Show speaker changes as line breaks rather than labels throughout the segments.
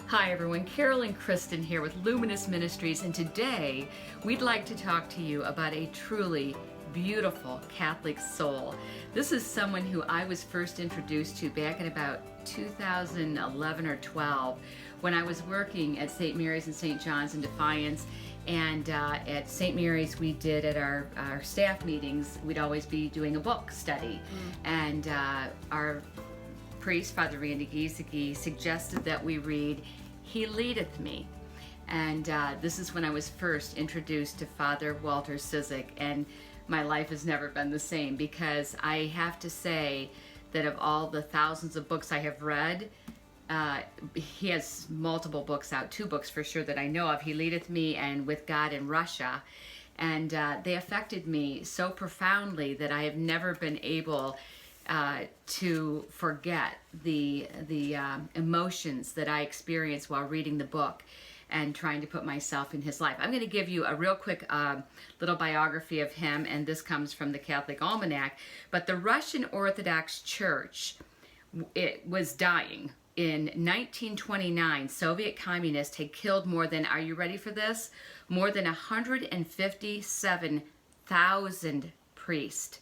Hi everyone, Carol and Kristen here with Luminous Ministries, and today we'd like to talk to you about a truly beautiful Catholic soul. This is someone who I was first introduced to back in about 2011 or 12 when I was working at St. Mary's and St. John's in Defiance. And at St. Mary's, we did at our staff meetings, we'd always be doing a book study. And our priest, Father Randy Ciszek, suggested that we read He Leadeth Me. And this is when I was first introduced to Father Walter Ciszek, and my life has never been the same, because I have to say that of all the thousands of books I have read, he has multiple books out, 2 books for sure that I know of, He Leadeth Me and With God in Russia. And they affected me so profoundly that I have never been able to forget the emotions that I experienced while reading the book and trying to put myself in his life. I'm going to give you a real quick little biography of him, and this comes from the Catholic Almanac. But the Russian Orthodox Church, it was dying. In 1929, Soviet communists had killed more than, are you ready for this? More than 157,000 priests.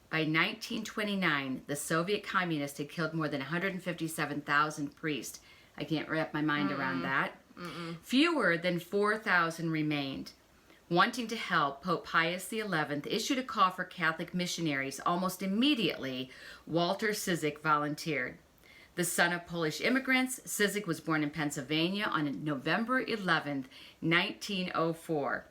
By 1929, the Soviet communists had killed more than 157,000 priests. I can't wrap my mind around that. Fewer than 4,000 remained. Wanting to help, Pope Pius XI issued a call for Catholic missionaries. Almost immediately, Walter Ciszek volunteered. The son of Polish immigrants, Ciszek was born in Pennsylvania on November 11th, 1904.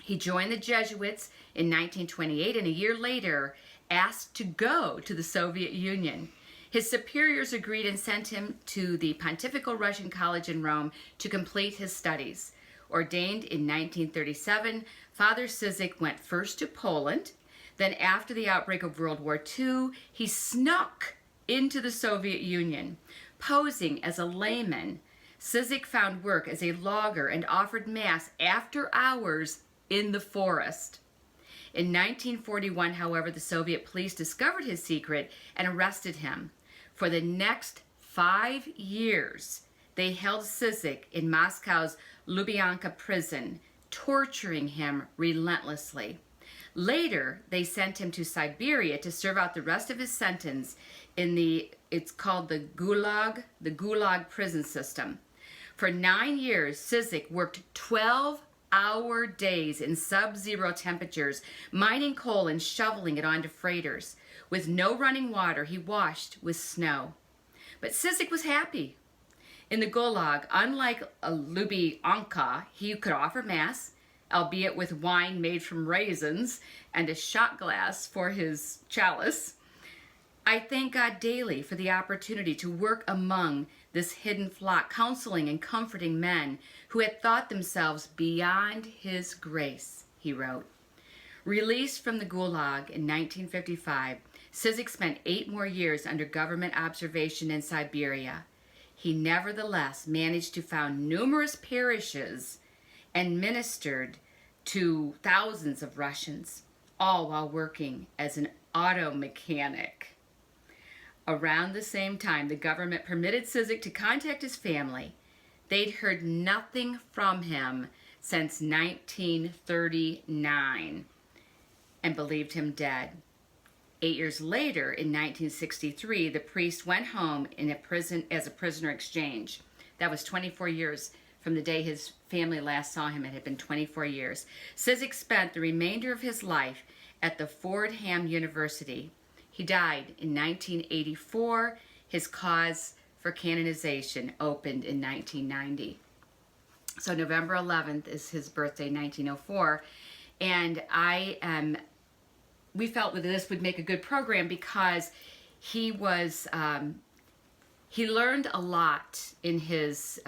He joined the Jesuits in 1928, and a year later asked to go to the Soviet Union. His superiors agreed and sent him to the Pontifical Russian College in Rome to complete his studies. Ordained in 1937, Father Ciszek went first to Poland. Then after the outbreak of World War II, he snuck into the Soviet Union. Posing as a layman, Ciszek found work as a logger and offered Mass after hours in the forest. In 1941, however, the Soviet police discovered his secret and arrested him. For the next 5 years, they held Ciszek in Moscow's Lubyanka prison, torturing him relentlessly. Later, they sent him to Siberia to serve out the rest of his sentence in it's called the Gulag prison system. For 9 years, Ciszek worked 12-hour days in sub-zero temperatures, mining coal and shoveling it onto freighters. With no running water, he washed with snow. But Ciszek was happy. In the Gulag, unlike a Lubyanka, he could offer Mass, albeit with wine made from raisins and a shot glass for his chalice. I thank God daily for the opportunity to work among this hidden flock, counseling and comforting men who had thought themselves beyond his grace, he wrote. Released from the Gulag in 1955, Ciszek spent 8 more years under government observation in Siberia. He nevertheless managed to found numerous parishes and ministered to thousands of Russians, all while working as an auto mechanic. Around the same time, the government permitted Ciszek to contact his family. They'd heard nothing from him since 1939 and believed him dead. 8 years later, in 1963, the priest went home in a prison as a prisoner exchange. That was 24 years from the day his family last saw him. It had been 24 years. Ciszek spent the remainder of his life at the Fordham University. He died in 1984. His cause for canonization opened in 1990. So November 11th is his birthday, 1904. And we felt that this would make a good program because he was, he learned a lot in his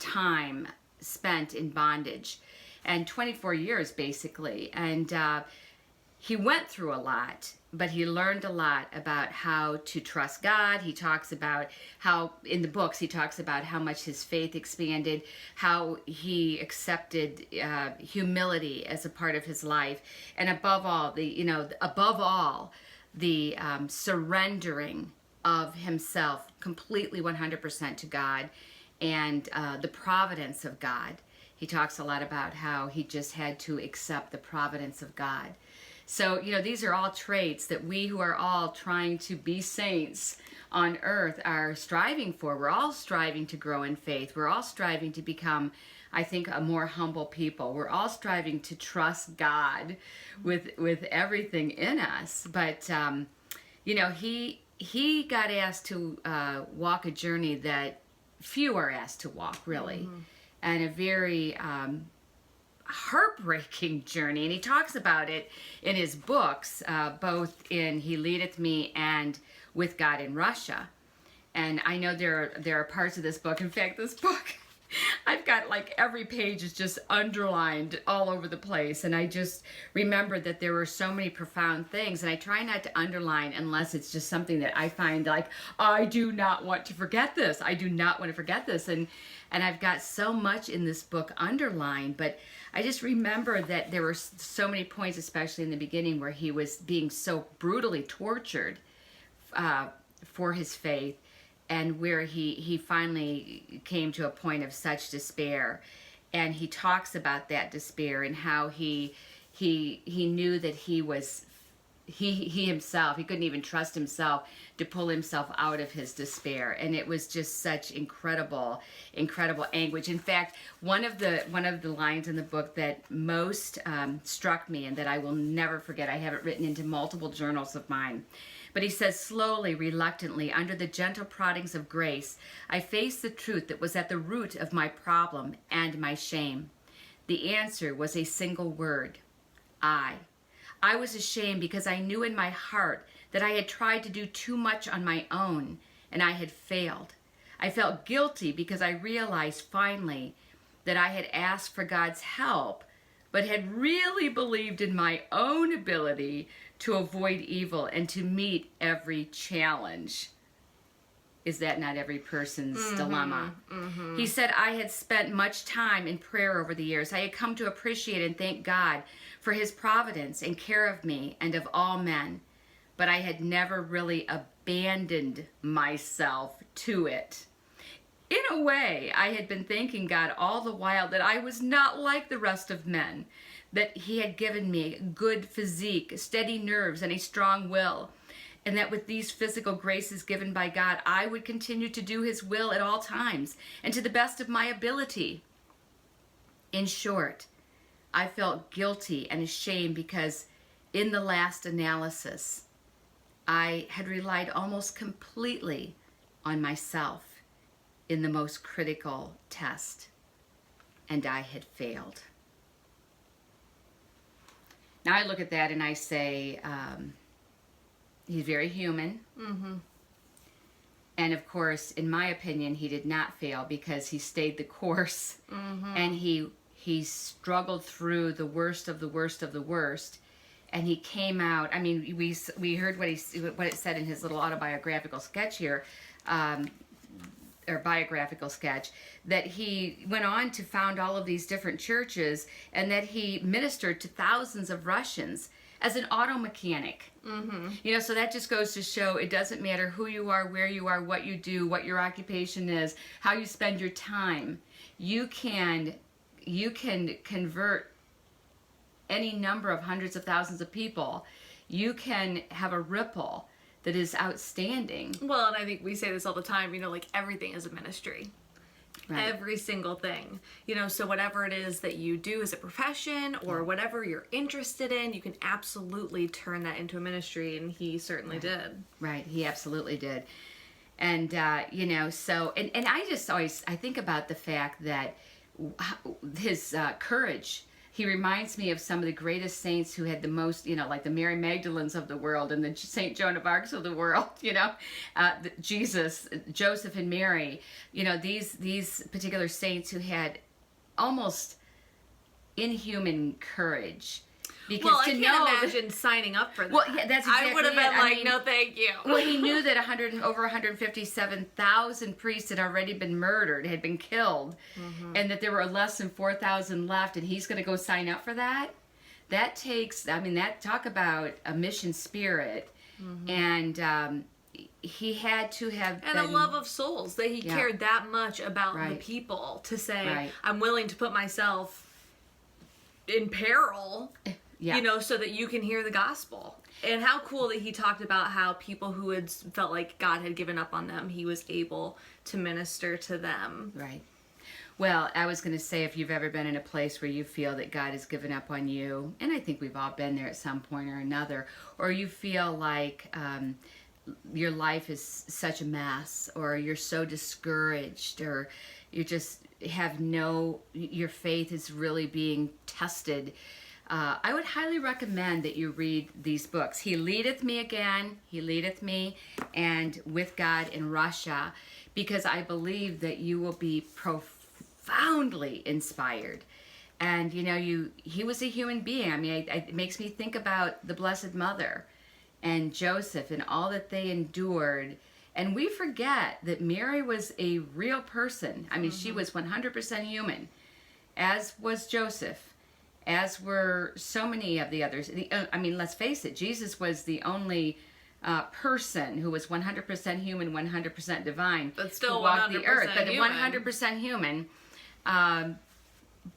time spent in bondage, and 24 years basically. And he went through a lot, but he learned a lot about how to trust God. He talks about how, in the books, he talks about how much his faith expanded, how he accepted humility as a part of his life, and above all, the surrendering of himself completely 100% to God, and the providence of God. He talks a lot about how he just had to accept the providence of God. So, these are all traits that we who are all trying to be saints on earth are striving for. We're all striving to grow in faith. We're all striving to become, I think, a more humble people. We're all striving to trust God with everything in us. But, he got asked to walk a journey that few are asked to walk, really. And a very heartbreaking journey. And he talks about it in his books, both in He Leadeth Me and With God in Russia. And I know there are parts of this book. In fact, this book, I've got like every page is just underlined all over the place. And I just remember that there were so many profound things. And I try not to underline unless it's just something that I find like, I do not want to forget this. I do not want to forget this. And I've got so much in this book underlined. But I just remember that there were so many points, especially in the beginning, where he was being so brutally tortured for his faith, and where he finally came to a point of such despair. And he talks about that despair and how he knew that he himself, he couldn't even trust himself to pull himself out of his despair. And it was just such incredible anguish. In fact, one of the lines in the book that most struck me and that I will never forget, I have it written into multiple journals of mine, but he says, slowly, reluctantly, under the gentle proddings of grace, I faced the truth that was at the root of my problem and my shame. The answer was a single word: I was ashamed because I knew in my heart that I had tried to do too much on my own and I had failed. I felt guilty because I realized finally that I had asked for God's help, but had really believed in my own ability to avoid evil and to meet every challenge. Is that not every person's dilemma? He said, I had spent much time in prayer over the years. I had come to appreciate and thank God for his providence and care of me and of all men, but I had never really abandoned myself to it. In a way, I had been thanking God all the while that I was not like the rest of men, that he had given me good physique, steady nerves, and a strong will, and that with these physical graces given by God, I would continue to do his will at all times and to the best of my ability. In short, I felt guilty and ashamed because in the last analysis, I had relied almost completely on myself in the most critical test, and I had failed. Now I look at that and I say, he's very human. And of course, in my opinion, he did not fail because he stayed the course, and he struggled through the worst of the worst of the worst, and he came out. I mean, we heard what it said in his little autobiographical sketch here, or biographical sketch, that he went on to found all of these different churches, and that he ministered to thousands of Russians as an auto mechanic. So that just goes to show it doesn't matter who you are, where you are, what you do, what your occupation is, how you spend your time. You can convert any number of hundreds of thousands of people. You can have a ripple that is outstanding.
Well, and I think we say this all the time, like everything is a ministry. Right. Every single thing. So whatever it is that you do as a profession or whatever you're interested in, you can absolutely turn that into a ministry, and he certainly did.
Right, he absolutely did. And, so, and I just always, I think about the fact that his courage, he reminds me of some of the greatest saints who had the most, like the Mary Magdalenes of the world and the St. Joan of Arc of the world, Jesus, Joseph and Mary, these particular saints who had almost inhuman courage.
Because I can't imagine signing up for that.
Well, yeah, that's exactly
I would have been like, no, thank you.
Well, he knew that over 157,000 priests had already been murdered, had been killed, and that there were less than 4,000 left, and he's going to go sign up for that? That takes, talk about a mission spirit. And he had to have
and a love of souls, that he cared that much about the people to say, I'm willing to put myself in peril, you know, so that you can hear the gospel. And how cool that he talked about how people who had felt like God had given up on them, he was able to minister to them.
Right. Well, I was going to say, if you've ever been in a place where you feel that God has given up on you, and I think we've all been there at some point or another, or you feel like your life is such a mess, or you're so discouraged, or you just have your faith is really being tested, I would highly recommend that you read these books. He Leadeth Me Again, He Leadeth Me, and With God in Russia, because I believe that you will be profoundly inspired. And, you know, he was a human being. I mean, it makes me think about the Blessed Mother and Joseph and all that they endured. And we forget that Mary was a real person. I mean, she was 100% human, as was Joseph, as were so many of the others. I mean, let's face it, Jesus was the only person who was 100% human, 100% divine,
but still
who walked the earth, but
human.
100% human.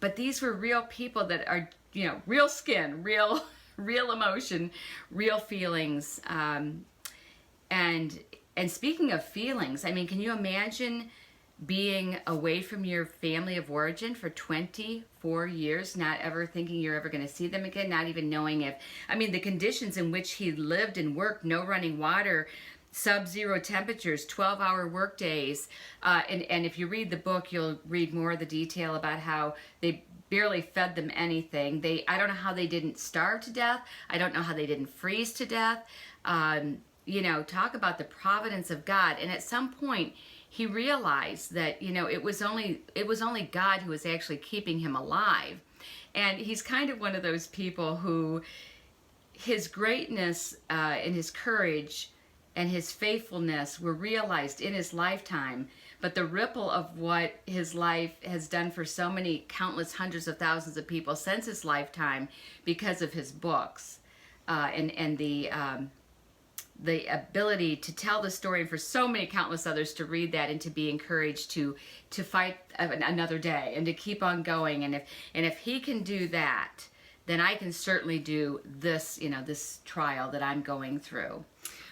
But these were real people that are, you know, real skin, real emotion, real feelings. And speaking of feelings, I mean, can you imagine being away from your family of origin for 24 years, not ever thinking you're ever going to see them again, not even knowing if, I mean, the conditions in which he lived and worked, no running water, sub-zero temperatures, 12-hour work days. And if you read the book, you'll read more of the detail about how they barely fed them anything. I don't know how they didn't starve to death. I don't know how they didn't freeze to death. You know, talk about the providence of God. And at some point, he realized that, you know, it was only God who was actually keeping him alive. And he's kind of one of those people who his greatness and his courage and his faithfulness were realized in his lifetime, but the ripple of what his life has done for so many countless hundreds of thousands of people since his lifetime, because of his books and the ability to tell the story, and for so many countless others to read that and to be encouraged to fight another day and to keep on going. And if he can do that, then I can certainly do this, you know, this trial that I'm going through.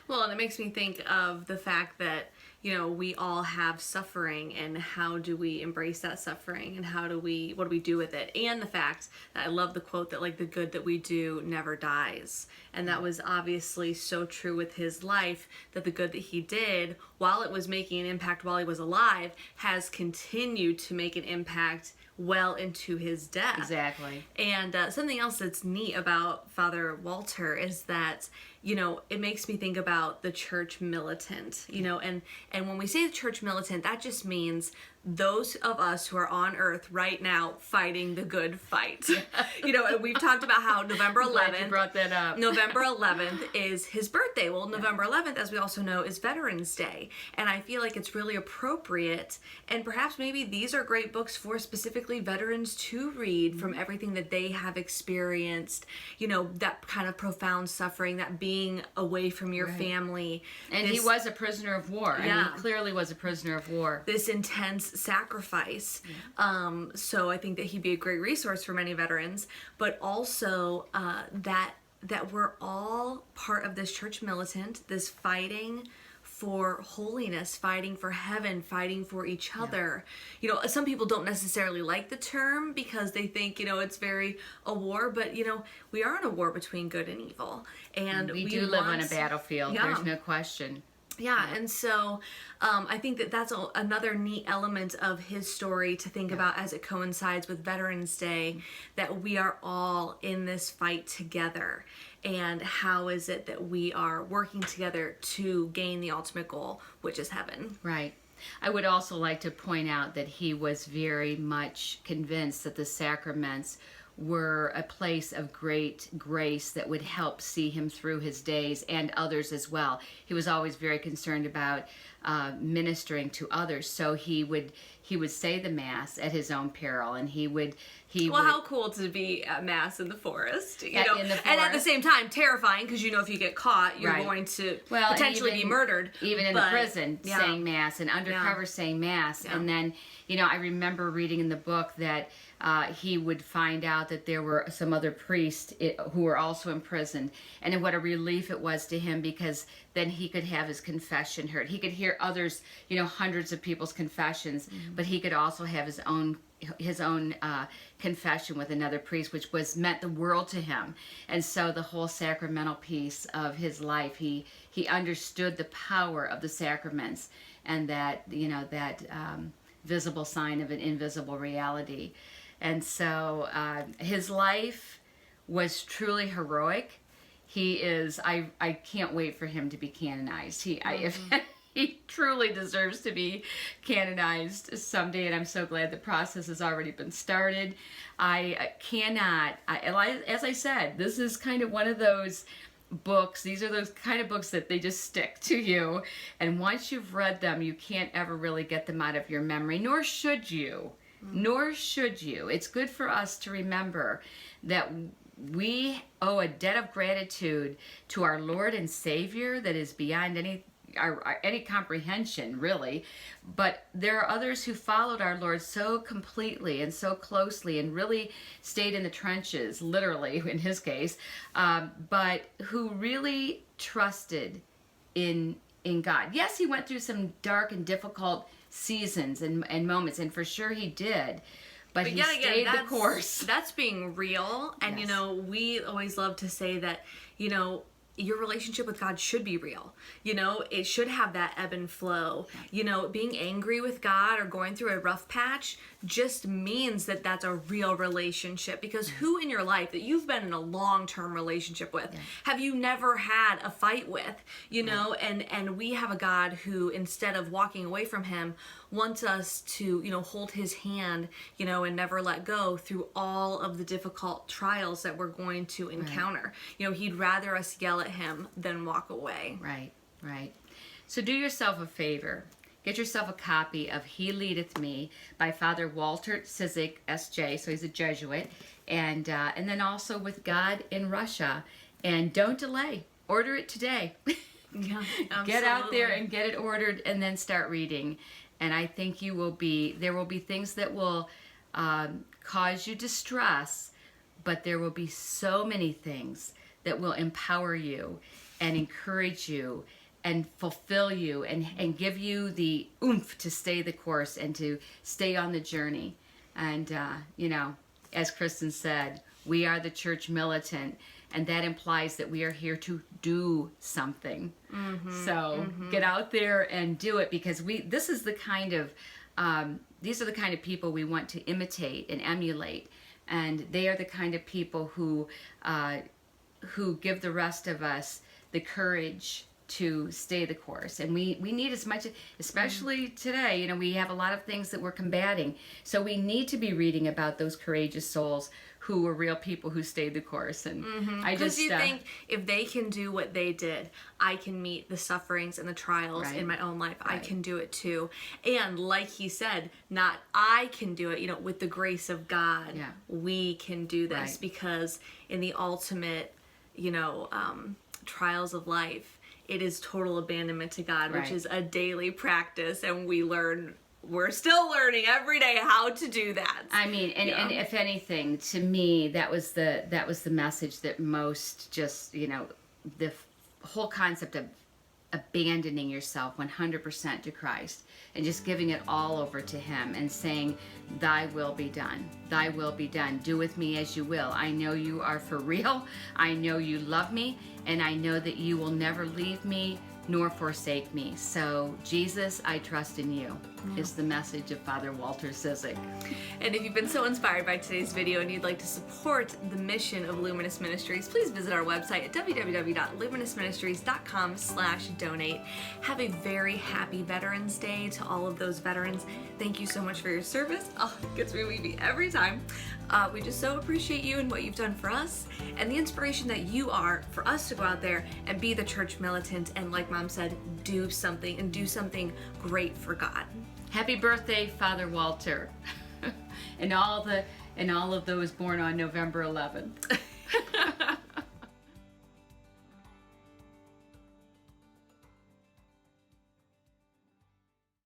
Well, and it makes me think of the fact that, you know, we all have suffering, and how do we embrace that suffering, and what do we do with it? And the fact that I love the quote that, like, the good that we do never dies. And that was obviously so true with his life, that the good that he did, while it was making an impact while he was alive, has continued to make an impact well into his death.
Exactly.
And something else that's neat about Father Walter is that, you know, it makes me think about the church militant, you know, and when we say the church militant, that just means those of us who are on earth right now fighting the good fight. You know, and we've talked about how November 11th,
Glad you brought that up.
November 11th is his birthday. Well, November 11th, as we also know, is Veterans Day. And I feel like it's really appropriate, and perhaps maybe these are great books for specifically veterans to read, from everything that they have experienced, you know, that kind of profound suffering, that being away from your family.
And he was a prisoner of war.
Yeah.
And he clearly was a prisoner of war.
This intense sacrifice. So I think that he'd be a great resource for many veterans, but also that we're all part of this church militant, this fighting for holiness, fighting for heaven, fighting for each other. You know, some people don't necessarily like the term because they think, you know, it's very a war, but, you know, we are in a war between good and evil. And
we do live on a battlefield.
Yeah.
There's no question.
Yeah, and so I think that that's another neat element of his story to think about as it coincides with Veterans Day, that we are all in this fight together. And how is it that we are working together to gain the ultimate goal, which is heaven?
Right. I would also like to point out that he was very much convinced that the sacraments were a place of great grace that would help see him through his days, and others as well. He was always very concerned about ministering to others, so he would say the Mass at his own peril, and he would.
How cool to be at Mass in the forest, you know,
in the forest.
And at the same time terrifying, because you know if you get caught, you're going to potentially be murdered.
Even in the prison, saying Mass, and undercover saying Mass, and then, you know, I remember reading in the book that he would find out that there were some other priests who were also imprisoned, and what a relief it was to him, because then he could have his confession heard. He could hear others, you know, hundreds of people's confessions, but he could also have his own confession with another priest, which meant the world to him. And so the whole sacramental piece of his life, he understood the power of the sacraments, and that, you know, that visible sign of an invisible reality. And so his life was truly heroic. He is, I can't wait for him to be canonized. He truly deserves to be canonized someday, and I'm so glad the process has already been started. As I said, this is kind of one of those books. These are those kind of books that they just stick to you, and once you've read them, you can't ever really get them out of your memory, nor should you. It's good for us to remember that we owe a debt of gratitude to our Lord and Savior that is beyond any comprehension, really. But there are others who followed our Lord so completely and so closely, and really stayed in the trenches, literally in his case, but who really trusted in God. Yes, he went through some dark and difficult seasons and moments, and for sure he did, but he stayed the course.
That's being real. And you know, we always love to say that, you know, your relationship with God should be real. You know, it should have that ebb and flow. You know, being angry with God or going through a rough patch just means that that's a real relationship. Because who in your life that you've been in a long-term relationship with have you never had a fight with? You know, and we have a God who, instead of walking away from him, wants us to, you know, hold his hand, you know, and never let go through all of the difficult trials that we're going to encounter. You know, he'd rather us yell at him than walk away.
Right. So do yourself a favor. Get yourself a copy of He Leadeth Me by Father Walter Ciszek, S.J., so he's a Jesuit, and then also With God in Russia. And don't delay. Order it today. Get out there and get it ordered, and then start reading. And I think there will be things that will cause you distress, but there will be so many things that will empower you and encourage you and fulfill you and give you the oomph to stay the course and to stay on the journey. And, you know, as Kristen said, we are the church militant, and that implies that we are here to do something. So get out there and do it, because these are the kind of people we want to imitate and emulate. And they are the kind of people who give the rest of us the courage to stay the course. And we need as much, especially today, you know, we have a lot of things that we're combating. So we need to be reading about those courageous souls who were real people who stayed the course. And
because you think, if they can do what they did, I can meet the sufferings and the trials in my own life. I can do it too. And like he said, not I can do it, you know, with the grace of God, we can do this. Because in the ultimate, you know, trials of life, it is total abandonment to God, which is a daily practice, and we're still learning every day how to do that.
I mean, and if anything, to me, that was the message that most just, you know, the whole concept of abandoning yourself 100% to Christ and just giving it all over to him and saying, thy will be done. Thy will be done. Do with me as you will. I know you are for real. I know you love me, and I know that you will never leave me nor forsake me. So, Jesus, I trust in you, is the message of Father Walter Ciszek.
And if you've been so inspired by today's video and you'd like to support the mission of Luminous Ministries, please visit our website at www.luminousministries.com/donate. Have a very happy Veterans Day to all of those veterans. Thank you so much for your service. Oh, it gets me weepy every time. We just so appreciate you and what you've done for us and the inspiration that you are for us to go out there and be the church militant and, like Mom said, do something great for God.
Happy birthday, Father Walter, and all of those born on November 11th.